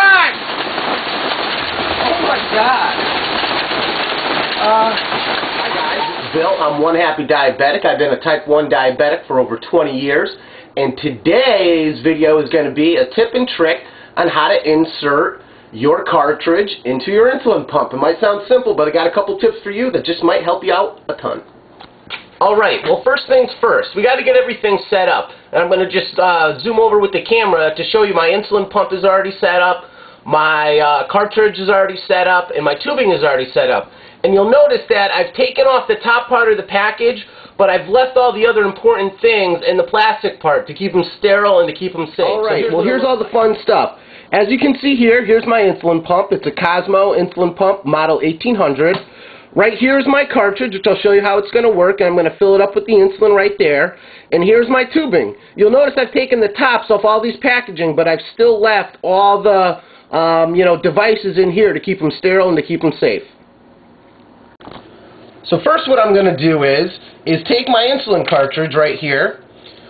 Christ! Oh my God. Hi guys, this is Bill. I'm one happy diabetic. I've been a type 1 diabetic for over 20 years. And today's video is going to be a tip and trick on how to insert your cartridge into your insulin pump. It might sound simple, but I got a couple tips for you that just might help you out a ton. Alright, well, first things first, we got to get everything set up. And I'm going to just zoom over with the camera to show you my insulin pump is already set up, my cartridge is already set up, and my tubing is already set up. And you'll notice that I've taken off the top part of the package, but I've left all the other important things in the plastic part to keep them sterile and to keep them safe. Alright, so here's all the fun stuff. As you can see here, here's my insulin pump. It's a Cosmo insulin pump, model 1800. Right here is my cartridge, which I'll show you how it's going to work, and I'm going to fill it up with the insulin right there. And here's my tubing. You'll notice I've taken the tops off all these packaging, but I've still left all the devices in here to keep them sterile and to keep them safe. So first what I'm going to do is take my insulin cartridge right here,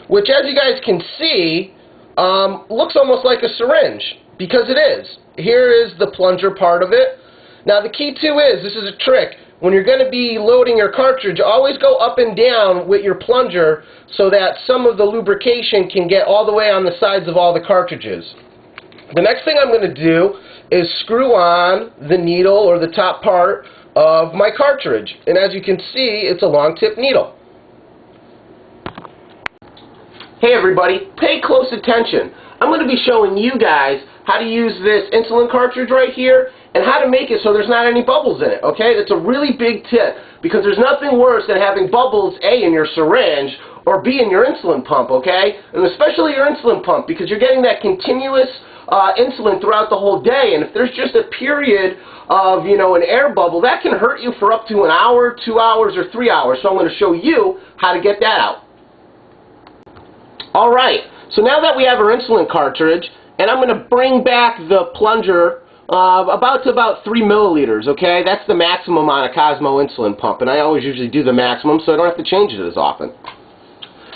which as you guys can see, looks almost like a syringe, because it is. Here is the plunger part of it. Now the key too is, this is a trick, when you're going to be loading your cartridge, always go up and down with your plunger so that some of the lubrication can get all the way on the sides of all the cartridges. The next thing I'm going to do is screw on the needle or the top part of my cartridge. And as you can see, it's a long tip needle. Hey everybody, pay close attention. I'm going to be showing you guys how to use this insulin cartridge right here and how to make it so there's not any bubbles in it, okay? That's a really big tip because there's nothing worse than having bubbles, A, in your syringe or B, in your insulin pump, okay? And especially your insulin pump because you're getting that continuous insulin throughout the whole day, and if there's just a period of, an air bubble, that can hurt you for up to an hour, 2 hours, or 3 hours. So I'm going to show you how to get that out. Alright, so now that we have our insulin cartridge, and I'm going to bring back the plunger about 3 milliliters, okay? That's the maximum on a Cosmo insulin pump, and I always usually do the maximum so I don't have to change it as often.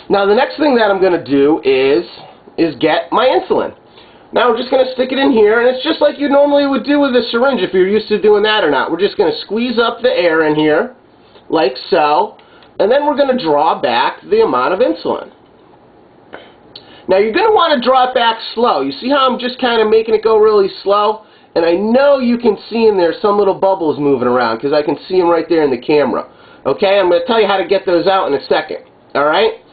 Now the next thing that I'm going to do is get my insulin. Now we're just going to stick it in here, and it's just like you normally would do with a syringe if you're used to doing that or not. We're just going to squeeze up the air in here, like so, and then we're going to draw back the amount of insulin. Now you're going to want to draw it back slow. You see how I'm just kind of making it go really slow? And I know you can see in there some little bubbles moving around because I can see them right there in the camera. Okay, I'm going to tell you how to get those out in a second. Alright?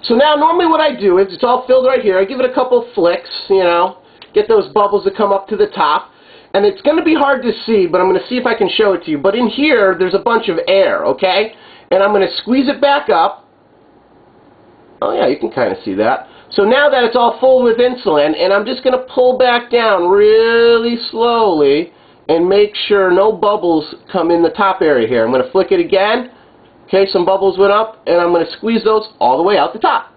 So now normally what I do is, it's all filled right here. I give it a couple flicks, get those bubbles to come up to the top. And it's going to be hard to see, but I'm going to see if I can show it to you. But in here, there's a bunch of air, okay? And I'm going to squeeze it back up. Oh yeah, you can kind of see that. So now that it's all full with insulin, and I'm just going to pull back down really slowly and make sure no bubbles come in the top area here. I'm going to flick it again. Okay, some bubbles went up, and I'm going to squeeze those all the way out the top.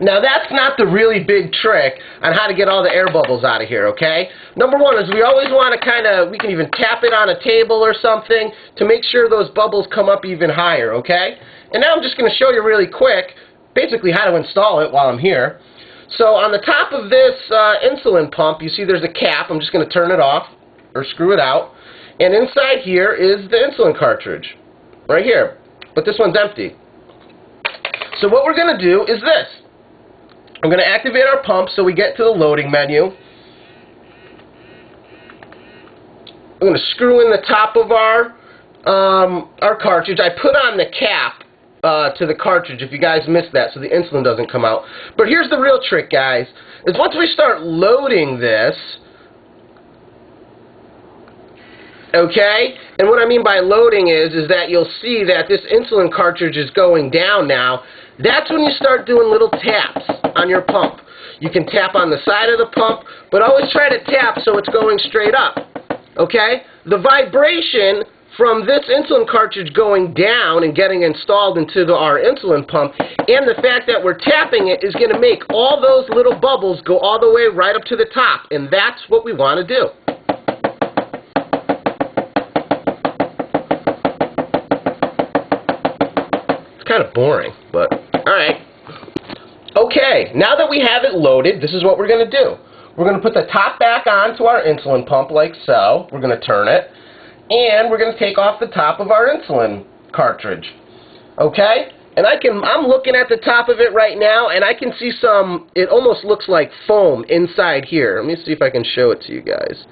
Now that's not the really big trick on how to get all the air bubbles out of here, okay? Number one is we always want to we can even tap it on a table or something to make sure those bubbles come up even higher, okay? And now I'm just going to show you really quick basically how to install it while I'm here. So on the top of this insulin pump, you see there's a cap. I'm just going to turn it off or screw it out. And inside here is the insulin cartridge, right here. But this one's empty. So what we're going to do is this. I'm going to activate our pump so we get to the loading menu. I'm going to screw in the top of our cartridge. I put on the cap to the cartridge if you guys missed that so the insulin doesn't come out. But here's the real trick, guys, is once we start loading this, okay, and what I mean by loading is that you'll see that this insulin cartridge is going down now. That's when you start doing little taps on your pump. You can tap on the side of the pump, but always try to tap so it's going straight up, okay? The vibration from this insulin cartridge going down and getting installed into our insulin pump, and the fact that we're tapping it is going to make all those little bubbles go all the way right up to the top, and that's what we want to do. It's kind of boring, but alright. Okay, now that we have it loaded, this is what we're going to do. we're going to put the top back onto our insulin pump like so. We're going to turn it. And we're going to take off the top of our insulin cartridge. Okay? And I'm looking at the top of it right now, and I can see it almost looks like foam inside here. Let me see if I can show it to you guys.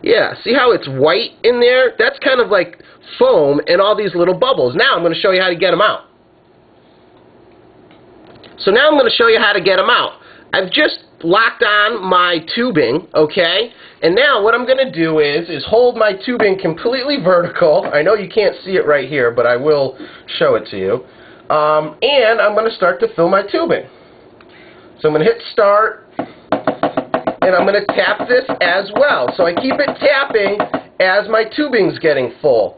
Yeah, see how it's white in there? That's kind of like foam and all these little bubbles. Now I'm going to show you how to get them out. So now I'm going to show you how to get them out. I've just locked on my tubing, okay? And now what I'm going to do is hold my tubing completely vertical. I know you can't see it right here, but I will show it to you. And I'm going to start to fill my tubing. So I'm going to hit start, and I'm going to tap this as well. So I keep it tapping as my tubing's getting full.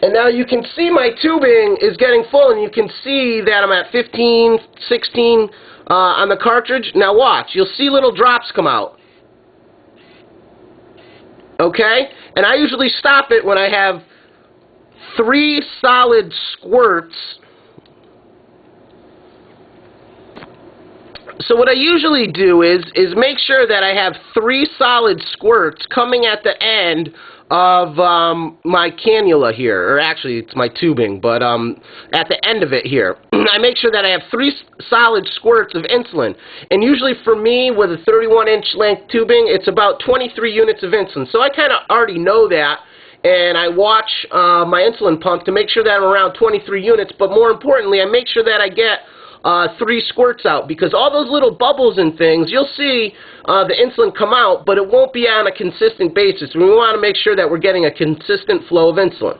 And now you can see my tubing is getting full, and you can see that I'm at 15, 16 on the cartridge. Now watch, you'll see little drops come out. Okay? And I usually stop it when I have 3 solid squirts. So what I usually do is make sure that I have 3 solid squirts coming at the end of my cannula here, or actually it's my tubing, but at the end of it here. I make sure that I have 3 solid squirts of insulin. And usually for me, with a 31-inch length tubing, it's about 23 units of insulin. So I kind of already know that, and I watch my insulin pump to make sure that I'm around 23 units, but more importantly, I make sure that I get 3 squirts out, because all those little bubbles and things, you'll see the insulin come out, but it won't be on a consistent basis. We want to make sure that we're getting a consistent flow of insulin.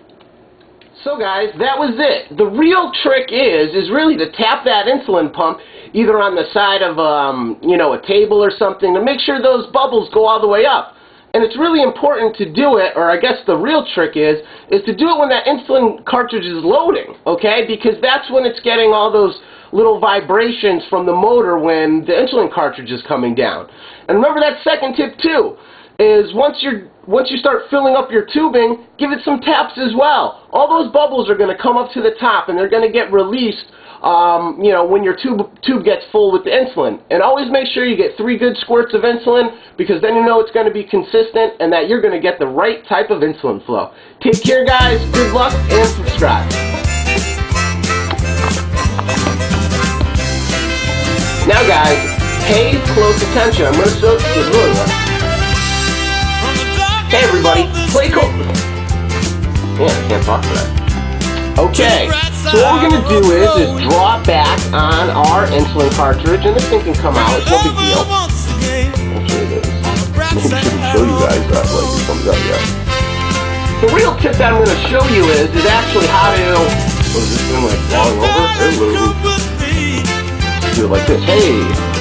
So guys, that was it. The real trick is really to tap that insulin pump either on the side of you know, a table or something to make sure those bubbles go all the way up. And it's really important to do it, or I guess the real trick is to do it when that insulin cartridge is loading, okay? Because that's when it's getting all those little vibrations from the motor when the insulin cartridge is coming down. And remember that second tip too, is once you start filling up your tubing, give it some taps as well. All those bubbles are going to come up to the top, and they're going to get released you know, when your tube gets full with the insulin. And always make sure you get 3 good squirts of insulin, because then you know it's going to be consistent and that you're going to get the right type of insulin flow. Take care guys, good luck, and subscribe. Now guys, pay close attention. I'm going to show you. Hey everybody, play cool. Yeah, I can't talk to that. Okay, so what we're going to do is draw back on our insulin cartridge, and this thing can come out, it's no big deal. Actually it is. Maybe I shouldn't show you guys that like it comes out yet. The real tip that I'm going to show you is actually how to, what is this thing like falling over? Hello. Do it like this, hey!